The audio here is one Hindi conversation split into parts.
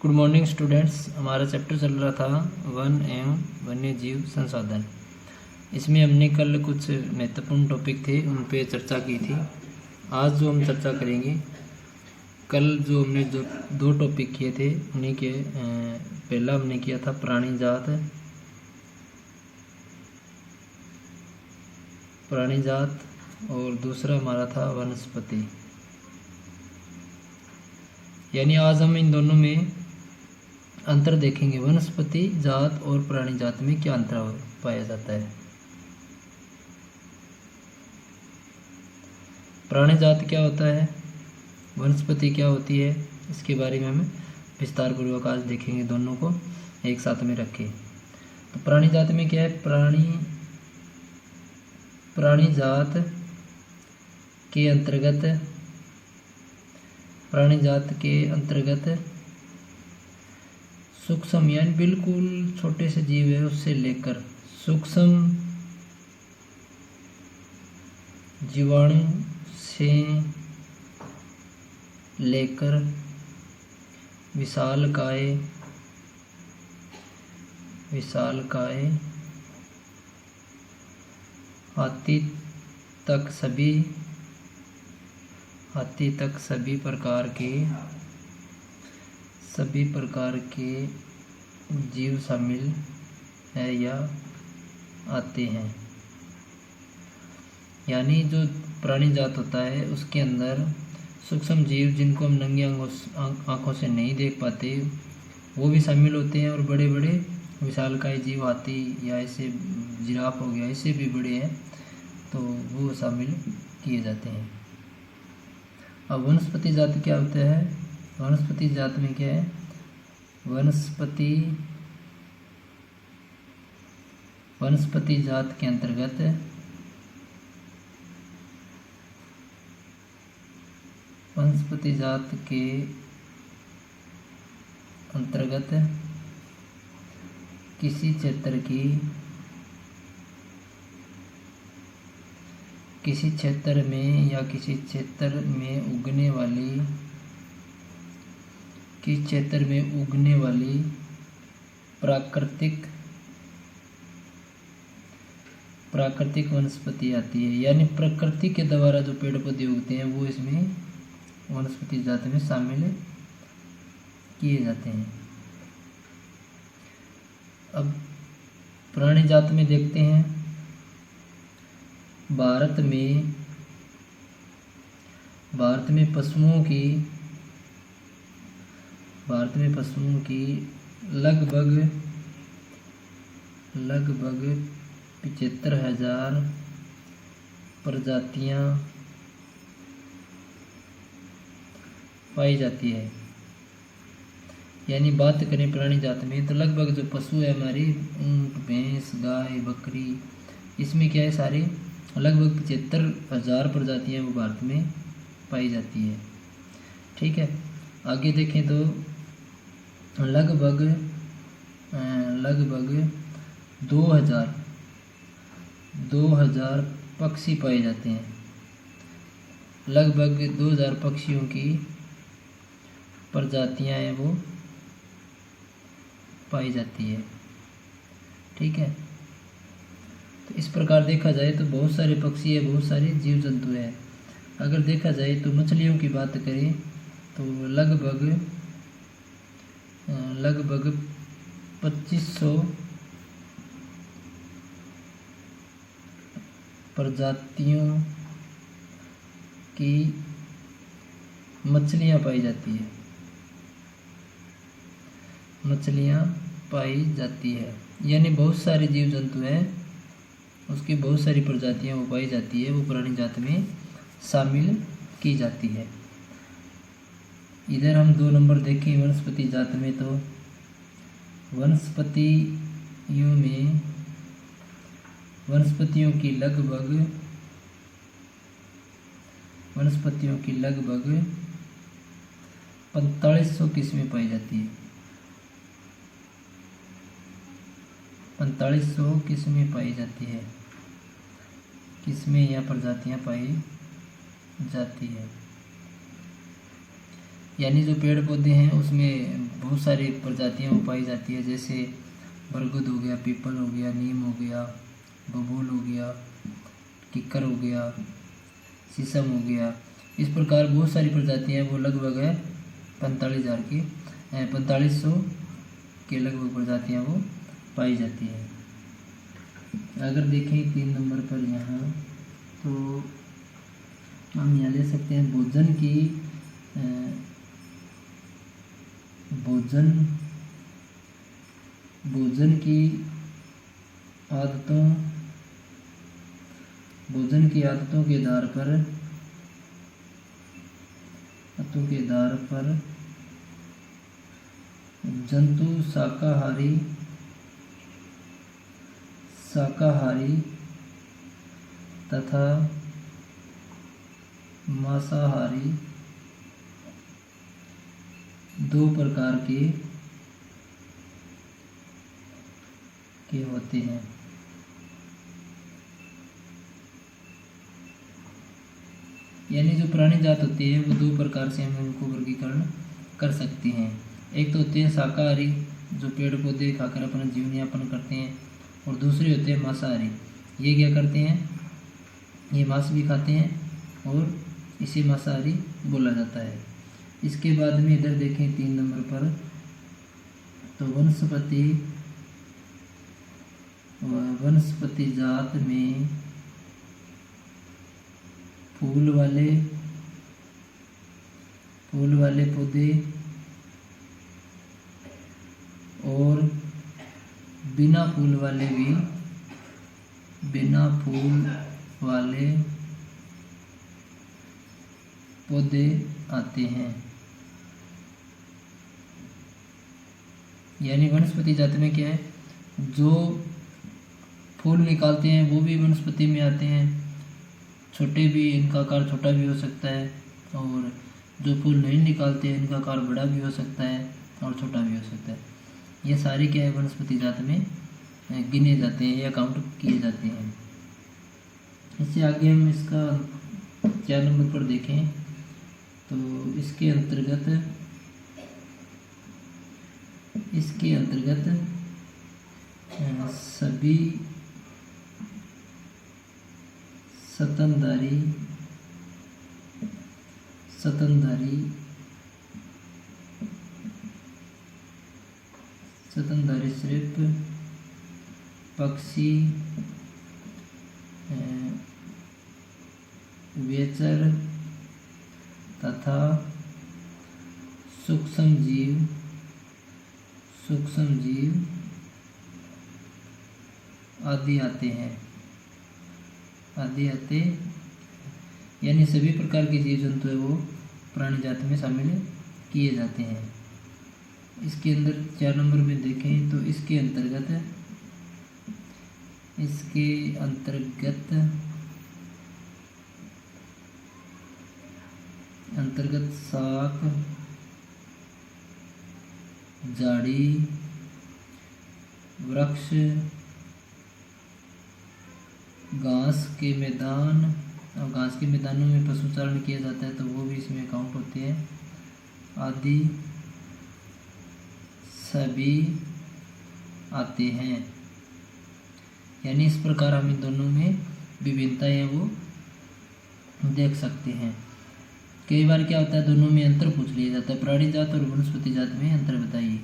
Good morning students. हमारा चैप्टर चल रहा था वन एवं वन्य जीव संसाधन। इसमें हमने कल कुछ महत्वपूर्ण टॉपिक थे उन पे चर्चा की थी। आज जो हम चर्चा करेंगे, कल जो हमने जो दो टॉपिक किए थे उन्हीं के पहला हमने किया था प्राणी जात और दूसरा हमारा था वनस्पति। यानी आज हम इन दोनों में अंतर देखेंगे। वनस्पति जात और प्राणी जात में क्या अंतर पाया जाता है। प्राणी जात क्या होता है, वनस्पति क्या होती है, इसके बारे में हम विस्तार पूर्वक आज देखेंगे। दोनों को एक साथ में रखें। तो प्राणी जात में क्या है, प्राणी जात के अंतर्गत सूक्ष्म यानी बिल्कुल छोटे से जीव है उससे लेकर सूक्ष्म जीवाणु से लेकर विशालकाय हाथी तक सभी प्रकार के जीव शामिल है या आते हैं। यानी जो प्राणी जात होता है उसके अंदर सूक्ष्म जीव जिनको हम नंगी आंखों से नहीं देख पाते वो भी शामिल होते हैं, और बड़े बड़े विशालकाय जीव हाथी या ऐसे जिराफ हो गया, ऐसे भी बड़े हैं तो वो शामिल किए जाते हैं। अब वनस्पति जात क्या होता है, वनस्पति जात में क्या है, वनस्पति जात के अंतर्गत किसी क्षेत्र में उगने वाली प्राकृतिक वनस्पति आती है। यानी प्रकृति के द्वारा जो पेड़ पौधे उगते हैं वो इसमें वनस्पति जात में शामिल किए जाते हैं। अब प्राणी जात में देखते हैं, भारत में पशुओं की लगभग 75,000 प्रजातियां पाई जाती है। यानी बात करें प्राणी जात में तो लगभग जो पशु है हमारी ऊंट, भैंस, गाय, बकरी, इसमें क्या है सारी लगभग 75,000 प्रजातियां वो भारत में पाई जाती है। ठीक है, आगे देखें तो लगभग 2000 पक्षी पाए जाते हैं। लगभग 2000 पक्षियों की प्रजातियां हैं वो पाई जाती है। ठीक है, तो इस प्रकार देखा जाए तो बहुत सारे पक्षी है, बहुत सारे जीव जंतु है। अगर देखा जाए तो मछलियों की बात करें तो लगभग 2500 प्रजातियों की मछलियां पाई जाती है। यानी बहुत सारे जीव जंतु हैं, उसकी बहुत सारी प्रजातियां वो पाई जाती है, वो प्राणी जात में शामिल की जाती है। इधर हम 2 नंबर देखें वनस्पति जात में, तो वनस्पतियों की लगभग 4500 किस्में पाई जाती है। 4500 किस्में पाई जाती है, किस्में या प्रजातियां पाई जाती है। यानी जो पेड़ पौधे हैं उसमें बहुत सारी प्रजातियां पाई जाती है, जैसे बरगद हो गया, पीपल हो गया, नीम हो गया, बबूल हो गया, किक्कर हो गया, शीशम हो गया। इस प्रकार बहुत सारी प्रजातियां वो लगभग है 4500 के लगभग प्रजातियां वो पाई जाती है। अगर देखें 3 नंबर पर यहाँ, तो हम यहाँ ले सकते हैं भोजन की आदतों के आधार पर जंतु शाकाहारी तथा मांसाहारी 2 प्रकार के होते हैं। यानी जो प्राणी जात होती है वो 2 प्रकार से हम उनको वर्गीकरण कर सकते हैं। एक तो होते हैं शाकाहारी, जो पेड़ पौधे खाकर अपना जीवन यापन करते हैं, और दूसरे होते हैं मांसाहारी। ये क्या करते हैं, ये मांस भी खाते हैं और इसे मांसाहारी बोला जाता है। इसके बाद में इधर देखें 3 नंबर पर, तो वनस्पति जात में फूल वाले पौधे और बिना फूल वाले पौधे आते हैं। यानी वनस्पति जाति में क्या है, जो फूल निकालते हैं वो भी वनस्पति में आते हैं, छोटे भी, इनका आकार छोटा भी हो सकता है, और जो फूल नहीं निकालते हैं इनका आकार बड़ा भी हो सकता है और छोटा भी हो सकता है। ये सारे क्या है, वनस्पति जात में गिने जाते हैं या काउंट किए जाते हैं। इससे आगे हम इसका 4 नंबर पर देखें, तो इसके अंतर्गत सभी स्तनधारी सिर्फ पक्षी, उभयचर तथा सूक्ष्म जीव आदि आते, यानी सभी प्रकार के जीव जंतु है वो प्राणी जाति में शामिल किए जाते हैं। इसके अंदर 4 नंबर में देखें, तो इसके अंतर्गत शाक, झाड़ी, वृक्ष, घास के मैदान, और घास के मैदानों में पशुचारण किया जाता है तो वो भी इसमें काउंट होते हैं, आदि सभी आते हैं। यानी इस प्रकार हम इन दोनों में विभिन्नताएं वो देख सकते हैं। कई बार क्या होता है, दोनों में अंतर पूछ लिया जाता है, प्राणी जात और वनस्पति जात में अंतर बताइए।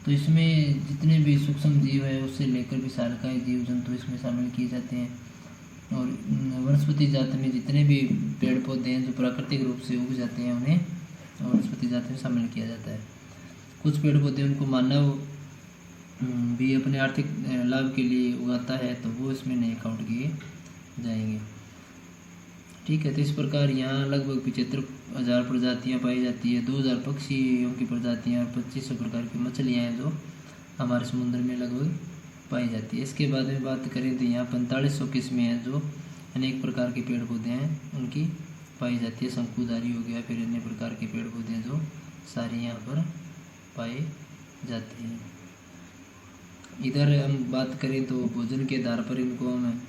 तो इसमें जितने भी सूक्ष्म जीव है उससे लेकर विशालकाय जीव जंतु इसमें शामिल किए जाते हैं, और वनस्पति जात में जितने भी पेड़ पौधे हैं जो प्राकृतिक रूप से उग जाते हैं उन्हें वनस्पति जात में शामिल किया जाता है। कुछ पेड़ पौधे उनको मानव भी अपने आर्थिक लाभ के लिए उगाता है तो वो इसमें नहीं काउंट किए जाएंगे। ठीक है, तो इस प्रकार यहाँ लगभग 75,000 प्रजातियाँ पाई जाती है, 2,000 पक्षियों की प्रजातियाँ और 2500 प्रकार की मछलियाँ हैं जो हमारे समुद्र में लगभग पाई जाती है। इसके बाद में बात करें तो यहाँ 4500 किस्में हैं जो अनेक प्रकार के पेड़ पौधे हैं उनकी पाई जाती है। शंकुधारी हो गया, फिर अन्य प्रकार के पेड़ पौधे हैं जो सारे यहाँ पर पाए जाते हैं। इधर हम बात करें तो भोजन के आधार पर इनको हम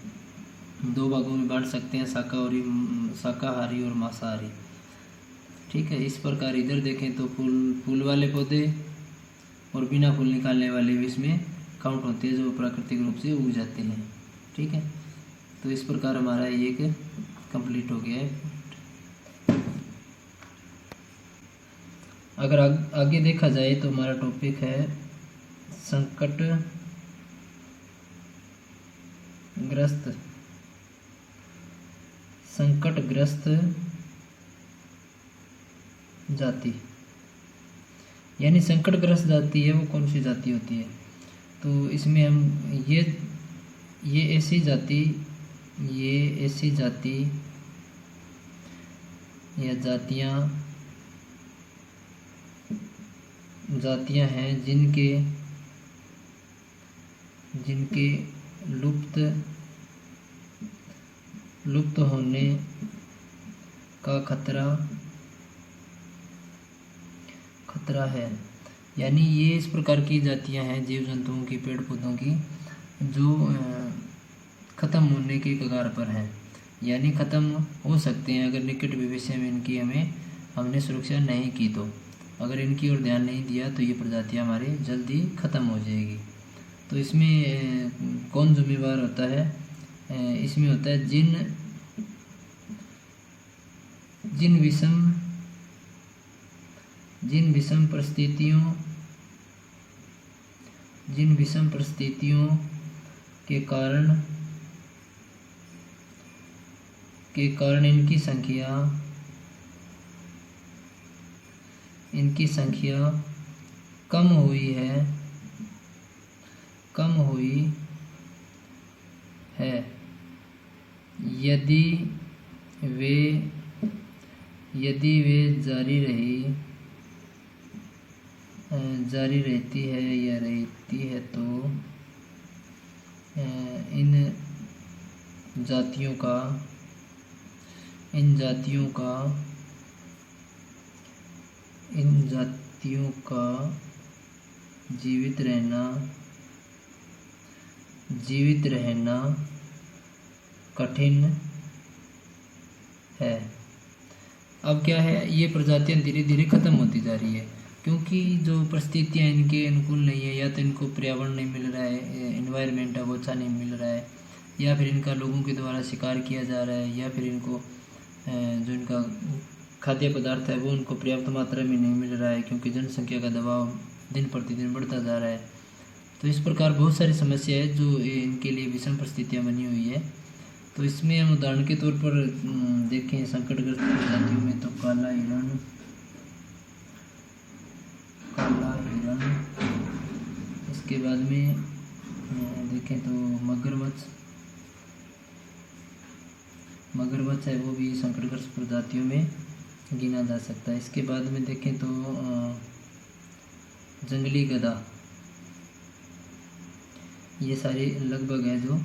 2 भागों में बांट सकते हैं, शाकाहारी और मांसाहारी। ठीक है। इस प्रकार इधर देखें तो फूल वाले पौधे और बिना फूल निकालने वाले भी इसमें काउंट होते हैं, जो प्राकृतिक रूप से उग जाते हैं। ठीक है, तो इस प्रकार हमारा ये एक कंप्लीट हो गया है। अगर आगे देखा जाए तो हमारा टॉपिक है संकटग्रस्त जाति। यानी संकटग्रस्त जाति है वो कौन सी जाति होती है, तो इसमें हम ये ऐसी जाति या जातियां हैं जिनके लुप्त होने का खतरा है। यानी ये इस प्रकार की जातियां हैं जीव जंतुओं की, पेड़ पौधों की, जो ख़त्म होने के कगार पर हैं, यानी ख़त्म हो सकते हैं अगर निकट भविष्य में इनकी हमने सुरक्षा नहीं की। तो अगर इनकी ओर ध्यान नहीं दिया तो ये प्रजातियां हमारी जल्दी ख़त्म हो जाएगी। तो इसमें कौन जिम्मेवार होता है, इसमें होता है जिन विषम परिस्थितियों के कारण इनकी संख्या कम हुई है यदि वे जारी रहती है तो इन जातियों का जीवित रहना कठिन है। अब क्या है, ये प्रजातियां धीरे धीरे ख़त्म होती जा रही है, क्योंकि जो परिस्थितियाँ इनके अनुकूल नहीं है, या तो इनको पर्यावरण नहीं मिल रहा है, इन्वायरमेंट अब अच्छा नहीं मिल रहा है, या फिर इनका लोगों के द्वारा शिकार किया जा रहा है, या फिर इनको जो इनका खाद्य पदार्थ है वो उनको पर्याप्त मात्रा में नहीं मिल रहा है, क्योंकि जनसंख्या का दबाव दिन प्रतिदिन बढ़ता जा रहा है। तो इस प्रकार बहुत सारी समस्या है जो इनके लिए विषम परिस्थितियाँ बनी हुई है। तो इसमें हम उदाहरण के तौर पर देखें संकटग्रस्त प्रजातियों में, तो काला हिरण, इसके बाद में देखें तो मगरमच्छ है, वो भी संकटग्रस्त प्रजातियों में गिना जा सकता है। इसके बाद में देखें तो जंगली गधा, ये सारे लगभग है जो